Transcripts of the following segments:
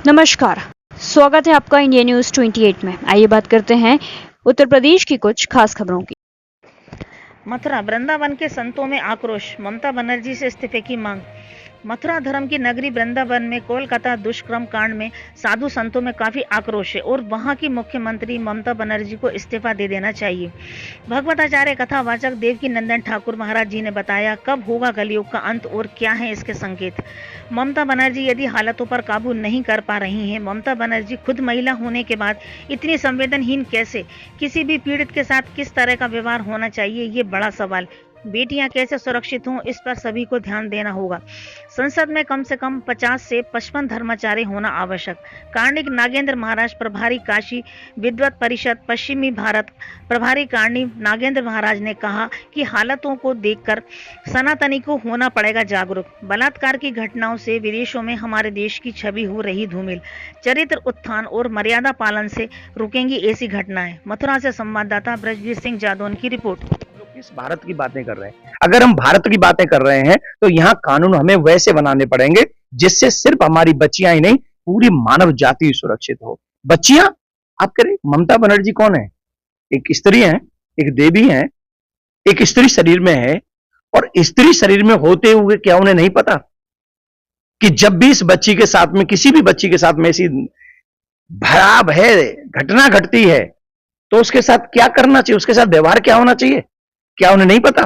नमस्कार, स्वागत है आपका इंडिया न्यूज 28 में। आइए बात करते हैं उत्तर प्रदेश की कुछ खास खबरों की। मथुरा वृंदावन के संतों में आक्रोश, ममता बनर्जी से इस्तीफे की मांग। मथुरा धर्म की नगरी वृंदावन में कोलकाता दुष्कर्म कांड में साधु संतों में काफी आक्रोश है और वहां की मुख्यमंत्री ममता बनर्जी को इस्तीफा दे देना चाहिए। भगवताचार्य कथावाचक देवकी नंदन ठाकुर महाराज जी ने बताया, कब होगा कलयुग का अंत और क्या है इसके संकेत। ममता बनर्जी यदि हालातों पर काबू नहीं कर पा रही हैं, ममता बनर्जी खुद महिला होने के बाद इतनी संवेदनहीन कैसे, किसी भी पीड़ित के साथ किस तरह का व्यवहार होना चाहिए, ये बड़ा सवाल। बेटियां कैसे सुरक्षित हों, इस पर सभी को ध्यान देना होगा। संसद में कम से कम 50 से 55 धर्माचार्य होना आवश्यक। कार्णिक नागेंद्र महाराज प्रभारी काशी विद्वत परिषद पश्चिमी भारत प्रभारी कार्णिक नागेंद्र महाराज ने कहा कि हालातों को देखकर सनातनी को होना पड़ेगा जागरूक। बलात्कार की घटनाओं से विदेशों में हमारे देश की छवि हो रही धूमिल। चरित्र उत्थान और मर्यादा पालन से रुकेंगी ऐसी घटनाएं। मथुरा से संवाददाता ब्रजवीर सिंह जादौन की रिपोर्ट। किस भारत की बातें कर रहे हैं? अगर हम भारत की बातें कर रहे हैं तो यहाँ कानून हमें वैसे बनाने पड़ेंगे जिससे सिर्फ हमारी बच्चियां ही नहीं, पूरी मानव जाति सुरक्षित हो। बच्चियां, आप करें, ममता बनर्जी कौन है? एक स्त्री है, एक देवी है, एक स्त्री शरीर में है। और स्त्री शरीर में होते हुए क्या उन्हें नहीं पता कि जब भी इस बच्ची के साथ में, किसी भी बच्ची के साथ में ऐसी भयावह है घटना घटती है तो उसके साथ क्या करना चाहिए, उसके साथ व्यवहार क्या होना चाहिए? क्या उन्हें नहीं पता?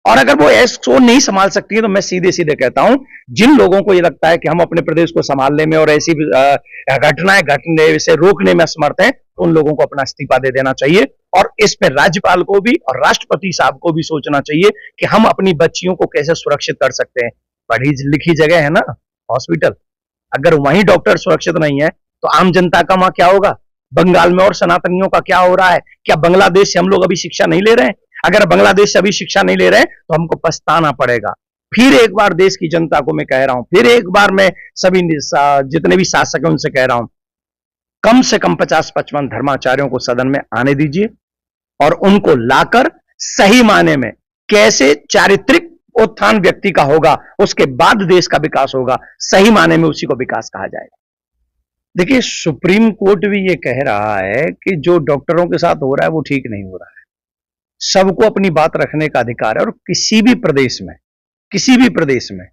और अगर वो ऐसो नहीं संभाल सकती है तो मैं सीधे सीधे कहता हूं, जिन लोगों को ये लगता है कि हम अपने प्रदेश को संभालने में और ऐसी घटनाएं घटने से रोकने में असमर्थ हैं, तो उन लोगों को अपना इस्तीफा दे देना चाहिए। और इस पे राज्यपाल को भी और राष्ट्रपति साहब को भी सोचना चाहिए कि हम अपनी बच्चियों को कैसे सुरक्षित कर सकते हैं। पढ़ी लिखी जगह है ना हॉस्पिटल, अगर वहीं डॉक्टर सुरक्षित नहीं है तो आम जनता का वहां क्या होगा? बंगाल में और सनातनियों का क्या हो रहा है? क्या बांग्लादेश से हम लोग अभी शिक्षा नहीं ले रहे हैं? अगर बांग्लादेश से अभी शिक्षा नहीं ले रहे हैं तो हमको पछताना पड़ेगा। फिर एक बार देश की जनता को मैं कह रहा हूं, फिर एक बार मैं सभी जितने भी शासक हैं उनसे कह रहा हूं, कम से कम 50-55 धर्माचार्यों को सदन में आने दीजिए और उनको लाकर सही मायने में कैसे चारित्रिक उत्थान व्यक्ति का होगा, उसके बाद देश का विकास होगा, सही मायने में उसी को विकास कहा जाएगा। देखिए, सुप्रीम कोर्ट भी ये कह रहा है कि जो डॉक्टरों के साथ हो रहा है वो ठीक नहीं हो रहा है। सबको अपनी बात रखने का अधिकार है और किसी भी प्रदेश में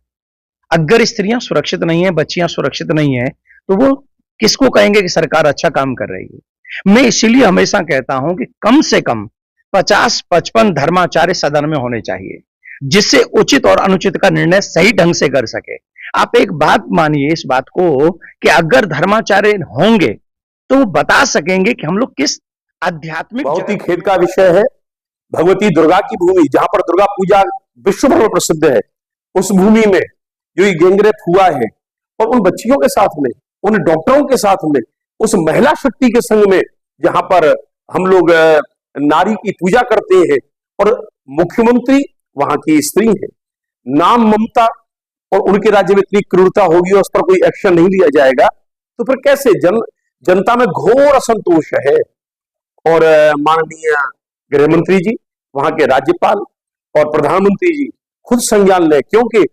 अगर स्त्रियां सुरक्षित नहीं है, बच्चियां सुरक्षित नहीं है, तो वो किसको कहेंगे कि सरकार अच्छा काम कर रही है? मैं इसीलिए हमेशा कहता हूं कि कम से कम 50-55 धर्माचार्य सदन में होने चाहिए, जिससे उचित और अनुचित का निर्णय सही ढंग से कर सके। आप एक बात मानिए इस बात को कि अगर धर्माचार्य होंगे तो वो बता सकेंगे कि हम लोग किस आध्यात्मिक, बहुत ही खेद का विषय है, भगवती दुर्गा की भूमि जहां पर दुर्गा पूजा विश्व भर में प्रसिद्ध है, उस भूमि में जो ये गैंगरेप हुआ है और उन बच्चियों के साथ में, उन डॉक्टरों के साथ में, उस महिला शक्ति के संग में जहां पर हम लोग नारी की पूजा करते हैं और मुख्यमंत्री वहां की स्त्री है, नाम ममता, और उनके राज्य में इतनी क्रूरता होगी और उस पर कोई एक्शन नहीं लिया जाएगा तो फिर कैसे? जनता में घोर असंतोष है। और माननीय गृह मंत्री जी, वहां के राज्यपाल और प्रधानमंत्री जी खुद संज्ञान लें, क्योंकि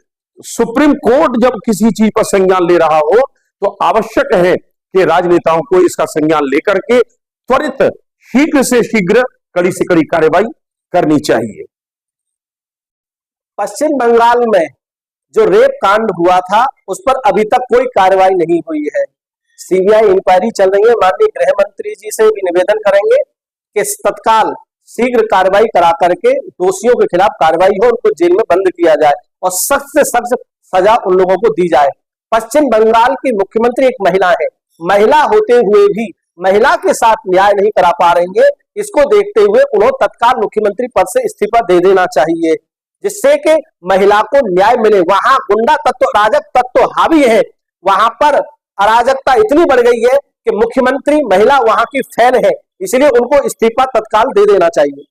सुप्रीम कोर्ट जब किसी चीज पर संज्ञान ले रहा हो तो आवश्यक है कि राजनेताओं को इसका संज्ञान लेकर के त्वरित शीघ्र से शीघ्र कड़ी से कड़ी कार्रवाई करनी चाहिए। पश्चिम बंगाल में जो रेप कांड हुआ था उस पर अभी तक कोई कार्रवाई नहीं हुई है। सीबीआई इंक्वायरी चल रही है। माननीय गृह मंत्री जी से भी निवेदन करेंगे कि तत्काल शीघ्र कार्रवाई करा करके दोषियों के खिलाफ कार्रवाई हो, उनको जेल में बंद किया जाए और सख्त से सख्त सजा उन लोगों को दी जाए। पश्चिम बंगाल की मुख्यमंत्री एक महिला है, महिला होते हुए भी महिला के साथ न्याय नहीं करा पा रही है। इसको देखते हुए उन्हें तत्काल मुख्यमंत्री पद से इस्तीफा दे देना चाहिए, जिससे कि महिला को न्याय मिले। वहां गुंडा तत्व, अराजक तत्व हावी है, वहां पर अराजकता इतनी बढ़ गई है कि मुख्यमंत्री महिला वहां की फैन है, इसलिए उनको इस्तीफा तत्काल दे देना चाहिए।